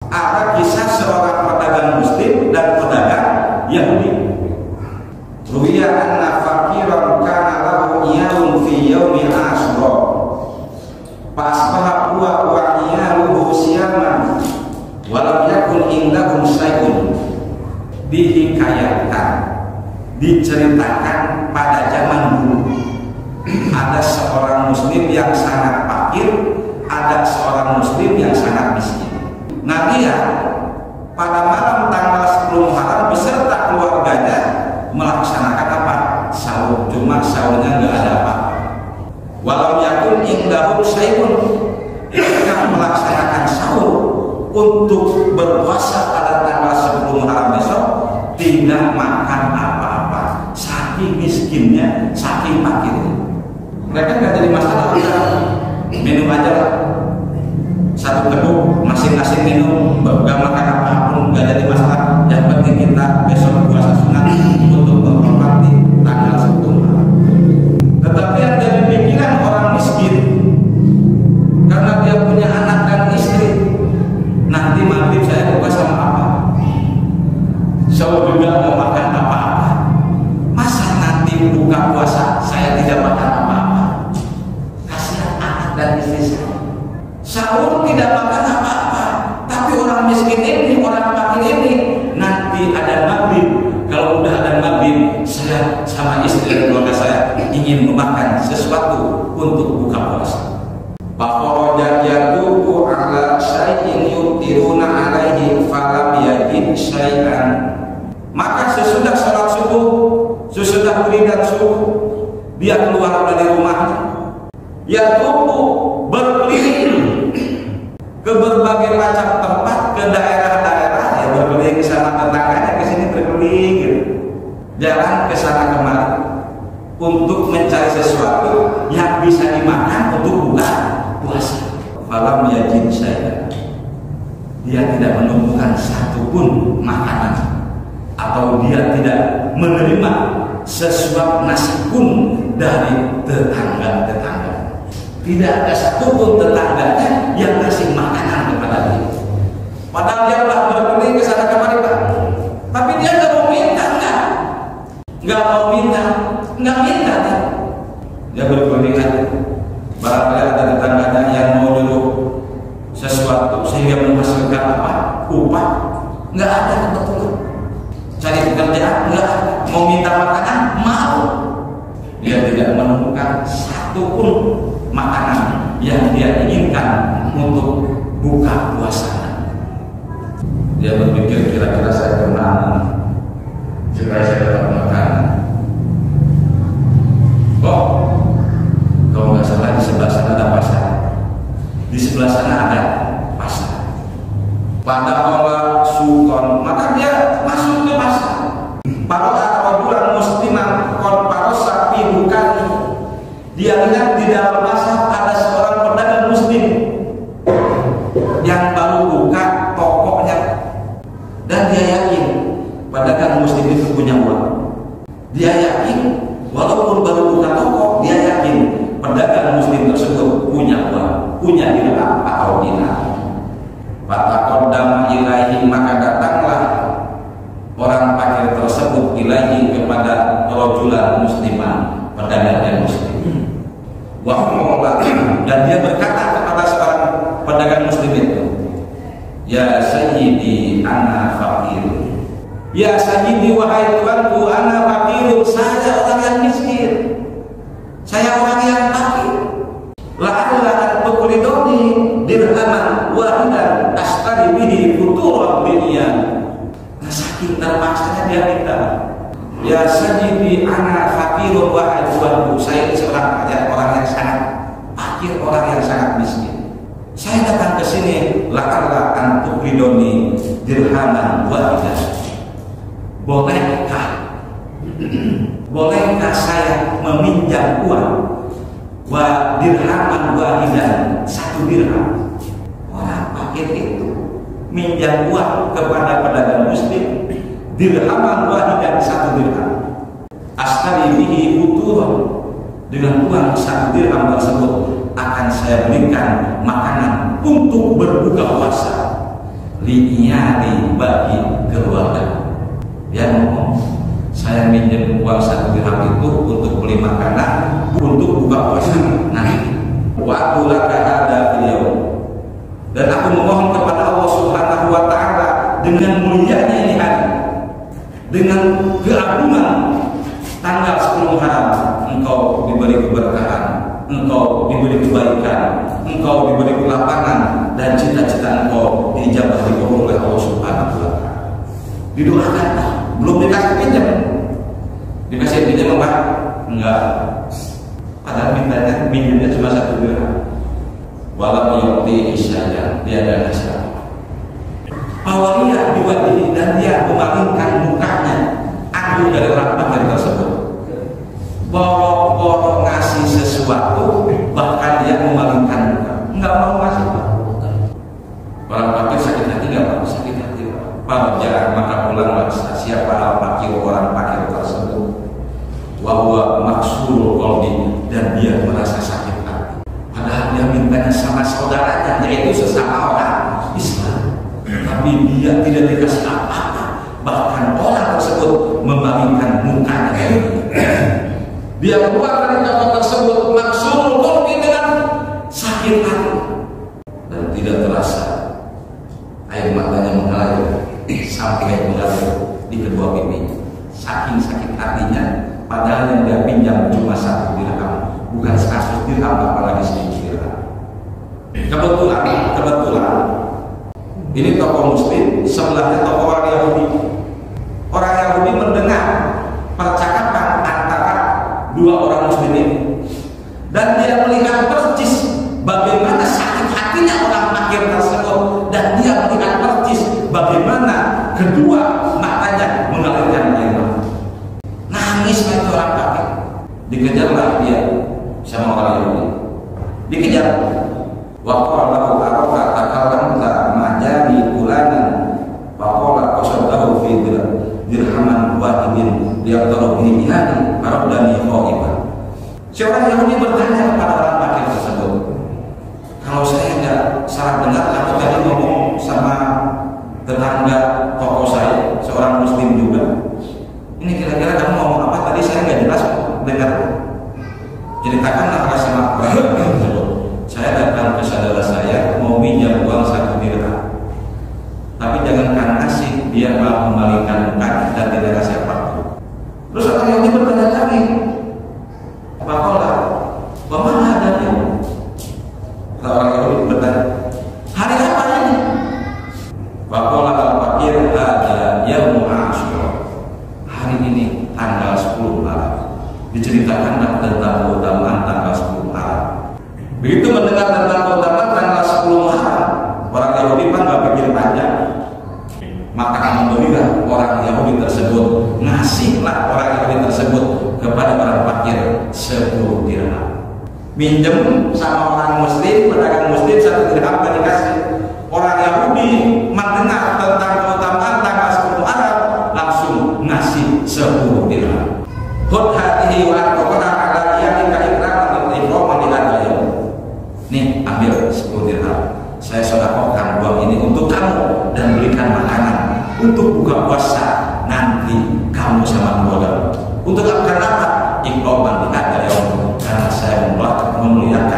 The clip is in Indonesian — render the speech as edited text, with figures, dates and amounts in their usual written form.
ada kisah seorang pedagang muslim dan pedagang Yahudi. Ruwiya anna faqiran kana lahu iyalun fi yaumi Asyura. Fasbaha huwa wa iyaluhu siyaman wa lam yakun indahum syai'un. Dihikayatkan, diceritakan pada zaman dulu ada seorang muslim yang sangat fakir, ada seorang muslim yang sangat miskin. Nah dia pada malam tanggal 10 Muharram beserta keluarganya melaksanakan apa? Sahur. Cuma sahurnya nggak ada apa-apa. Walau yakun indahum syai'un, mereka melaksanakan sahur untuk berpuasa pada tanggal 10 Muharram besok, tidak makan apa-apa, saking miskinnya, saking fakirnya. Mereka nggak jadi masalah, minum aja lah, satu teguk masing-masing minum, nggak makan apapun, nggak jadi masalah. Yang penting kita besok puasa sunat untuk menghormati tanggal 10 Muharram. Tetapi yang jadi pikiran orang miskin, karena dia punya anak dan istri, nanti maghrib saya buka sama apa? Saya juga mau makan apa-apa. Masa nanti buka puasa saya tidak makan apa-apa? Kasihan anak dan istri saya. Sahur tidak makan apa-apa, tapi orang miskin ini, orang fakir ini, nanti ada maghrib. Kalau udah ada maghrib, saya sama istri dan keluarga saya ingin memakan sesuatu untuk buka puasa. Fakoroja yaduku ala syai'in yutiruna alaihi falam yajid syai'an. Maka sesudah sholat subuh, sesudah berikan subuh, dia keluar dari rumahnya. Yaduku berkeliling ke berbagai macam tempat, ke daerah-daerah, ya berkeliling ke sana tetangganya, ke sini berkeliling gitu. Jalan ke sana kemari untuk mencari sesuatu yang bisa dimakan untuk buka puasa. Falam yajid syai'an. Dia tidak menemukan satupun makanan, atau dia tidak menerima sesuap nasi pun dari tetangga-tetangga. Tidak ada satupun tetangganya yang kasih makanan kepada dia. Padahal dia telah berkeliling ke sana kemari, Pak. Tapi dia nggak mau minta, nggak mau minta, nggak minta. Dia berkeliling aja. Barangkali ada tetangganya yang mau nyuruh sesuatu sehingga menghasilkan apa? Upah. Nggak ada kebetulan. Cari pekerjaan, nggak. Mau minta makanan, mau. Dia tidak menemukan satupun makanan yang dia inginkan untuk buka puasa. Dia berpikir, kira-kira saya kemana supaya saya dapat makan. Oh, kalau nggak salah di sebelah sana ada pasar. Di sebelah sana ada pasar. Pada Allah sukon, maka dia masuk ke pasar. Parola bulan musliman kon parosa bukan. Dia lihat di dalam pasar ada seorang pedagang muslim yang baru buka tokonya, dan dia yakin pedagang muslim itu punya uang. Dia yakin walaupun baru buka toko, dia yakin pedagang muslim tersebut punya uang, punya dirham atau dinar. Fatakodam ilahi, maka datanglah orang fakir tersebut ilahi kepada rojulan musliman, pedagang yang muslim. Wahmola, dan dia berkata kepada seorang pedagang muslim itu, ya sayyidi ana fakir. Ya sayyidi, wahai tuanku, ana fakirun, saya orang yang miskin, saya orang yang fakir. La'alla tuqriduni dirhaman wahidan astari bihi futuran dunya. Saking terpaksanya dia minta, ya sayyidi ana fakirun, wahai tuanku, saya seorang orang yang sangat fakir, orang yang sangat miskin. Saya datang ke sini, la'alla tuqriduni dirhaman wahidan. Bolehkah saya meminjam uang wa dirhaman wahidan, satu dirham? Orang fakir itu minjam uang kepada pedagang muslim, dirhaman wahidan, satu dirham. Astari bihi futuran, dengan uang satu dirham tersebut akan saya berikan makanan untuk berbuka puasa. li'iyali bagi keluarga. Dia ngomong, saya minjem uang 1 dirham itu untuk beli makanan untuk buka puasa nanti. Waktu laka ada beliau, dan aku memohon kepada Allah Subhanahu wa Ta'ala dengan mulianya ini hari, dengan keagungan tanggal 10 Muharram, engkau diberi keberkahan, engkau diberi kebaikan, engkau diberi kelapangan, dan cita-cita engkau dijabah dikabul oleh Allah Subhanahu wa Ta'ala. Didoakan, belum dikasih pinjam. Dikasih pinjam apa? Enggak. Padahal mintanya minjamnya cuma 1 dirham. Walau yu'ti saja, dia ada nasihat. Awaliyah diwadihi, dan dia memalingkan mukanya aku dari orang pakir tersebut. Borok-borok ngasih sesuatu, bahkan dia memalingkan muka, enggak mau ngasih. Orang pakir sakit hati enggak Pak? Sakit hati Pak. Jangan maka pulang siapa al-pakir, orang pakir tersebut. Wahwa maksurul qalbi, dan dia merasa sakit hati. Padahal dia mintanya sama saudaranya, yaitu sesama orang Islam, tapi dia tidak dikasih apa-apa. Bahkan orang tersebut memalingkan mukanya. Dia keluar dari kamar tersebut maksurul qalbi dengan sakit hati, dan tidak terasa air matanya mengalir sampai mengalir di kedua pipinya. Saking sakit hatinya, padahal yang dia pinjam cuma 1 dirham, bukan 100 dirham, apalagi 1000 dirham. Kebetulan ini tokoh Muslim, sebelahnya tokoh orang Yahudi. Orang Yahudi mendengar percakapan antara 2 orang Muslim ini, dan dia melihat percis bagaimana sakit hatinya orang fakir tersebut, dan dia melihat percis bagaimana kedua matanya mengalirkan air mata. Nangis itu orang fakir. Dikejarlah dia sama orang Yahudi. Dikejar. Waqala araka takalamta majani fulanan faqala qasaddahu fi dirhaman wahidin liyaqtaru bihi bihani faradani qaiban. Seorang Yahudi bertanya kepada orang fakir tersebut, kalau saya tidak salah dengar, aku tadi ngomong sama tetangga toko saya, seorang Muslim juga. Ini kira-kira kamu ngomong apa tadi? Saya nggak jelas dengar. Ceritakanlah sama orang tersebut. Saya datang ke saudara saya mau minjam uang 1 dirham, tapi jangankan ngasih, dia malah memalingkan muka dan tidak kasih apa-apa. Terus orang yang bertanya lagi, Pakola, bagaimana adanya? Orang yang bertanya, hari apa ini? Pakola al-fakir ada yaum Asyura. Hari ini tanggal 10 Maret. Diceritakan tentang keutamaan tanggal 10 Maret. Begitu mendengar tentang keutamaan tanggal 10 Maret, orang Yahudi kan nggak pikir panjang, maka memberilah orang Yahudi tersebut, ngasihlah orang Yahudi tersebut kepada orang fakir 10 dirham. Minjem sama orang Muslim, pedagang Muslim 1 dirham gak dikasih. Orang Yahudi mendengar tentang keutamaan tanggal 10 Maret, langsung ngasih 10 dirham. Khudh hadhihi wa aqra'na ala yadika ikraman li ikraman li hadhihi. Nih, ambil 10 dirham. Saya sedekahkan uang ini untuk kamu dan belikan makanan untuk buka puasa nanti kamu sama keluarga. Untuk apa? Ikraman li hadhihi, karena saya memuliakan